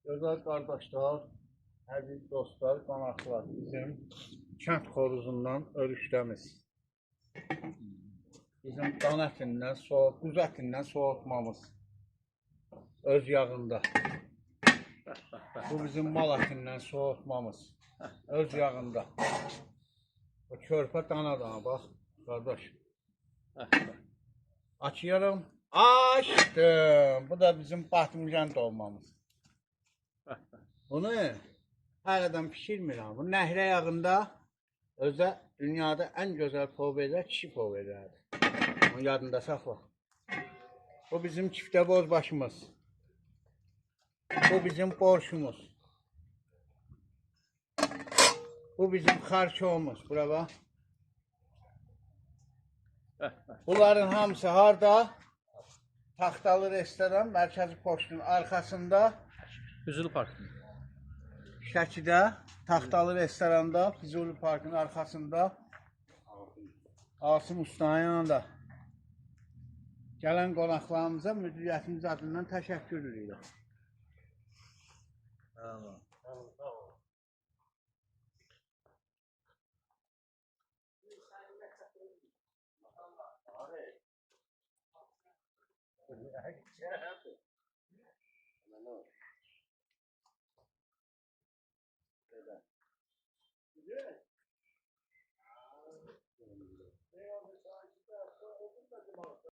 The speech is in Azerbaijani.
Gözəl qardaşlar, əziz dostlar, qonaqlar, bizim kənd xoruzundan örüşləmiz. Bizim dan ətindən, quzu ətindən soğutmamız öz yağında. Bu bizim mal ətindən soğutmamız öz yağında. O körpə dana, bax, qardaş. Açıyorum. Açdım. Bu da bizim batımcan dolmamız. Bunu hər adam pişirmirəm. Bu nəhrə yağında özə dünyada ən gözəl povverlər kişi povverlərdir. Onu yadında saxla. Bu bizim çiftə bozbaşımız. Bu bizim borşumuz. Bu bizim xarçoğumuz. Bura bax. Bunların hamısı harda? Taxtalı restoran, Mərkəzi Poçtun arxasında. Füzuli Parkı. Şəkidə, Taxtalı restoranda, Füzuli Parkın arxasında. Asım Ustanın yanında. Gələn qonaqlarımıza müdiriyyətimiz adından təşəkkür edirik. Tamam. Tamam.